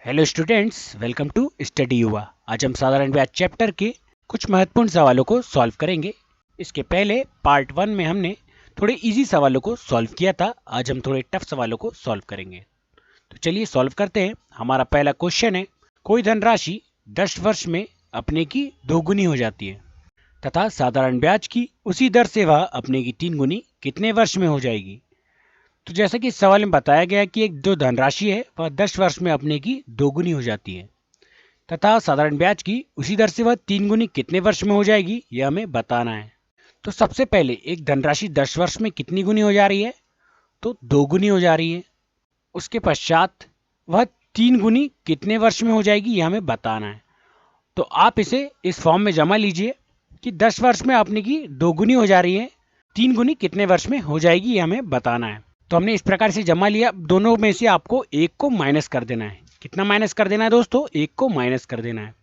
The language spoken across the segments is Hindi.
Hello students, welcome to study Yuva. आज हम साधारण ब्याज चैप्टर के कुछ महत्वपूर्ण सवालों को सॉल्व करेंगे। इसके पहले पार्ट 1 में हमने थोड़े इजी सवालों को सॉल्व किया था। आज हम थोड़े टफ सवालों को सॉल्व करेंगे। तो चलिए सॉल्व करते हैं। हमारा पहला क्वेश्चन है, कोई धनराशि 10 वर्ष में अपने की 2 गुनी हो जाती है तथा साधारण ब्याज की उसी दर से वह अपने की 3 गुनी कितने वर्ष में हो जाएगी। तो जैसा कि इस सवाल में बताया गया है कि एक जो धनराशि है वह 10 वर्ष में अपने की 2 गुनी हो जाती है तथा साधारण ब्याज की उसी दर से वह 3 गुनी कितने वर्ष में हो जाएगी, यह हमें बताना है। तो सबसे पहले एक धनराशि 10 वर्ष में कितनी गुनी हो जा रही है, तो 2 गुनी हो जा रही है। उसके पश्चात वह 3 गुनी कितने वर्ष में हो जाएगी, यह हमें बताना है। तो आप इसे इस फॉर्म में जमा लीजिए कि 10 वर्ष में अपने की 2 गुनी हो जा रही है, 3 गुनी कितने वर्ष में हो जाएगी, यह हमें बताना है। तो हमने इस प्रकार से जमा लिया। दोनों में से आपको एक को माइनस कर देना है। कितना माइनस कर देना है दोस्तों, एक को माइनस कर देना है।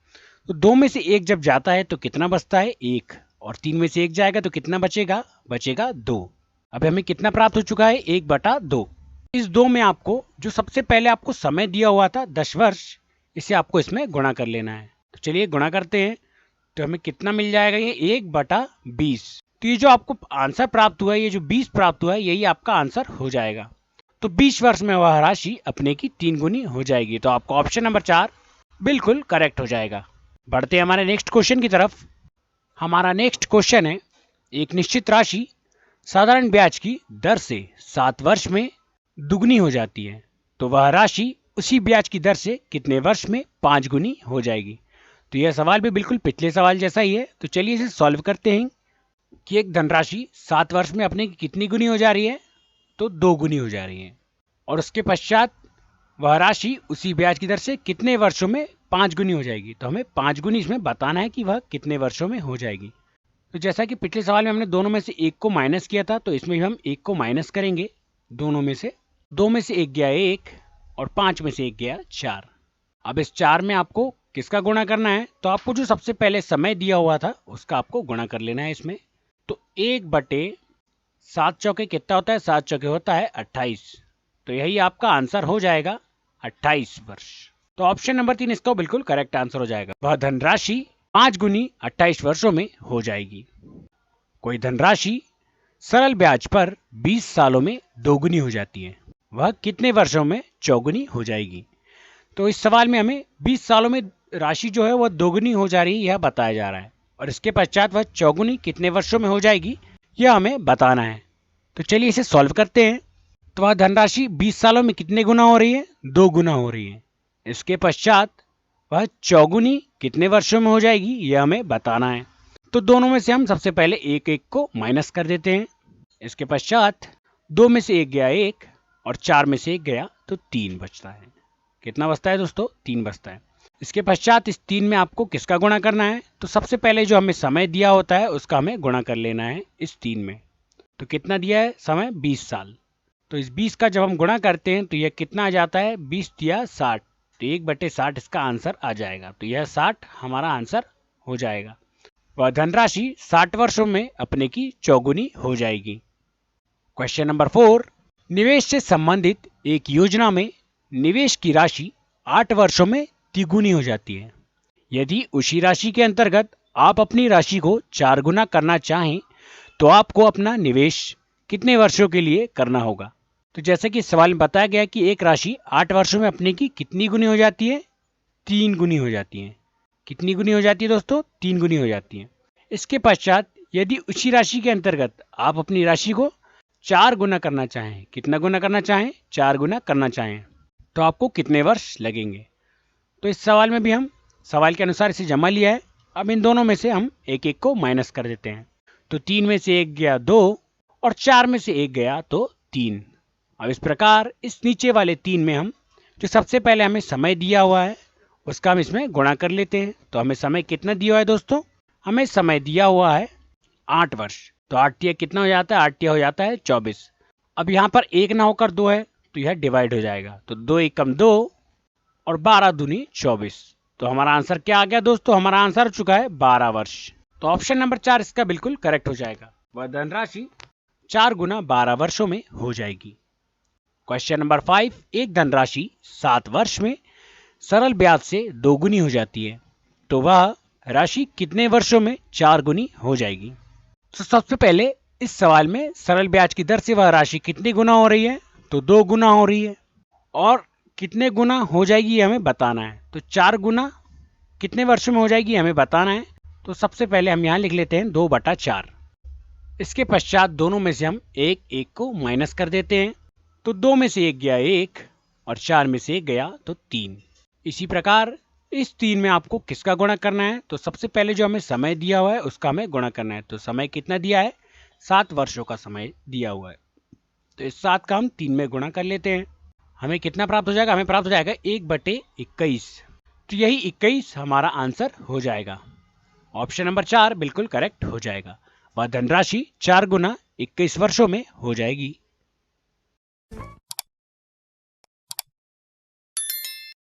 तो 2 में से एक जब जाता है तो कितना बचता है, 1, और 3 में से 1 जाएगा तो कितना बचेगा, बचेगा 2। अब हमें कितना प्राप्त हो चुका है, 1/2। इस 2 में आपको जो सबसे पहले आपको समय दिया हुआ था 10 वर्ष, इसे आपको इसमें गुणा कर लेना है। तो चलिए गुणा करते हैं। तो हमें कितना मिल जाएगा, ये 1/20। तो ये जो आपको आंसर प्राप्त हुआ है, ये जो 20 प्राप्त हुआ है, यही आपका आंसर हो जाएगा। तो 20 वर्ष में वह राशि अपने की 3 गुनी हो जाएगी। तो आपको ऑप्शन नंबर 4 बिल्कुल करेक्ट हो जाएगा। बढ़ते हैं हमारे नेक्स्ट क्वेश्चन की तरफ। हमारा नेक्स्ट क्वेश्चन है, एक निश्चित राशि साधारण ब्याज की दर से 7 वर्ष में दुगनी हो जाती है, तो वह राशि उसी ब्याज की दर से कितने वर्ष में 5 गुनी हो जाएगी। तो यह सवाल भी बिल्कुल पिछले सवाल जैसा ही है। तो चलिए इसे सॉल्व करते हैं कि एक धनराशि 7 वर्ष में अपने की कितनी गुनी हो जा रही है, तो 2 गुनी हो जा रही है, और उसके पश्चात वह राशि उसी ब्याज की दर से कितने वर्षों में 5 गुनी हो जाएगी। तो हमें 5 गुनी इसमें बताना है कि वह कितने वर्षों में हो जाएगी। तो जैसा कि पिछले सवाल में हमने दोनों में से एक को माइनस किया था, तो इसमें भी हम एक को माइनस करेंगे। दोनों में से 2 में से 1 गया 1 और 5 में से 1 गया 4। अब इस 4 में आपको किसका गुणा करना है, तो आपको जो सबसे पहले समय दिया हुआ था उसका आपको गुणा कर लेना है इसमें। तो 1/7 चौके कितना होता है, 7 चौके होता है 28। तो यही आपका आंसर हो जाएगा 28 वर्ष। तो ऑप्शन नंबर 3 इसका बिल्कुल करेक्ट आंसर हो जाएगा। वह धनराशि 5 गुनी 28 वर्षों में हो जाएगी। कोई धनराशि सरल ब्याज पर 20 सालों में 2 गुनी हो जाती है, वह कितने वर्षों में 4 गुनी हो जाएगी। तो इस सवाल में हमें 20 सालों में राशि जो है वह 2 गुनी हो जा रही है, यह बताया जा रहा है, और इसके पश्चात वह 4 गुनी कितने वर्षों में हो जाएगी, यह हमें बताना है। तो चलिए इसे सॉल्व करते हैं। तो वह धनराशि 20 सालों में कितने गुना हो रही है, 2 गुना हो रही है। इसके पश्चात वह 4 गुनी कितने वर्षों में हो जाएगी, यह हमें बताना है। तो दोनों में से हम सबसे पहले एक एक को माइनस कर देते हैं। इसके पश्चात 2 में से 1 गया 1 और 4 में से 1 गया तो 3 बचता है। कितना बचता है दोस्तों, 3 बचता है। इसके पश्चात इस 3 में आपको किसका गुणा करना है, तो सबसे पहले जो हमें समय दिया होता है उसका हमें गुणा कर लेना है इस 3 में। तो कितना दिया है समय, 20 साल। तो इस 20 का जब हम गुणा करते हैं तो यह कितना आ जाता है, 20 दिया 60, तो 1/60 इसका आंसर आ जाएगा। तो यह 60 हमारा आंसर हो जाएगा। वह धनराशि 60 वर्षों में अपने की 4 गुनी हो जाएगी। क्वेश्चन नंबर 4, निवेश से संबंधित एक योजना में निवेश की राशि 8 वर्षों में तिगुनी हो जाती है। यदि उसी राशि के अंतर्गत आप अपनी राशि को 4 गुना करना चाहें तो आपको अपना निवेश कितने वर्षों के लिए करना होगा। तो जैसे कि सवाल में बताया गया कि एक राशि 8 वर्षों में अपने की कितनी गुनी हो जाती है, 3 गुनी हो जाती है। कितनी गुनी हो जाती है दोस्तों, 3 गुनी हो जाती है। इसके पश्चात यदि उसी राशि के अंतर्गत आप अपनी राशि को 4 गुना करना चाहें, कितना गुना करना चाहें, 4 गुना करना चाहें, तो आपको कितने वर्ष लगेंगे। तो इस सवाल में भी हम सवाल के अनुसार इसे जमा लिया है। अब इन दोनों में से हम एक एक को माइनस कर देते हैं। तो 3 में से 1 गया 2 और 4 में से 1 गया तो 3। अब इस प्रकार इस नीचे वाले 3 में हम जो सबसे पहले हमें समय दिया हुआ है उसका हम इसमें गुणा कर लेते हैं। तो हमें समय कितना दिया हुआ है दोस्तों, हमें समय दिया हुआ है 8 वर्ष। तो 8 तिया कितना हो जाता है, 8 तिया हो जाता है 24। अब यहाँ पर 1 ना होकर 2 है तो यह डिवाइड हो जाएगा। तो 2 1 कम 2 और 12 दूनी 24। तो हमारा आंसर क्या आ गया दोस्तों, हमारा आंसर हो चुका है 12 वर्ष। तो ऑप्शन नंबर 4 इसका बिल्कुल करेक्ट हो जाएगा। वह धनराशि 4 गुना 12 वर्षों में हो जाएगी। क्वेश्चन नंबर 5, एक धनराशि 7 वर्ष में सरल ब्याज से 2 गुनी हो जाती है, तो वह राशि कितने वर्षों में 4 गुनी हो जाएगी? तो सबसे पहले इस सवाल में सरल ब्याज की दर से वह राशि कितनी गुना हो रही है? तो 2 गुना हो रही है। और कितने गुना हो जाएगी हमें बताना है। तो 4 गुना कितने वर्षों में हो जाएगी हमें बताना है। तो सबसे पहले हम यहाँ लिख लेते हैं 2/4। इसके पश्चात दोनों में से हम एक को माइनस कर देते हैं। तो 2 में से 1 गया 1 और 4 में से 1 गया तो 3। इसी प्रकार इस 3 में आपको किसका गुणा करना है? तो सबसे पहले जो हमें समय दिया हुआ है उसका हमें गुणा करना है। तो समय कितना दिया है? 7 वर्षों का समय दिया हुआ है। तो इस 7 का हम 3 में गुणा कर लेते हैं। हमें कितना प्राप्त हो जाएगा? हमें प्राप्त हो जाएगा 1/21। तो यही 21 हमारा आंसर हो जाएगा। ऑप्शन नंबर 4 बिल्कुल करेक्ट हो जाएगा। वह धनराशि 4 गुना 21 वर्षों में हो जाएगी।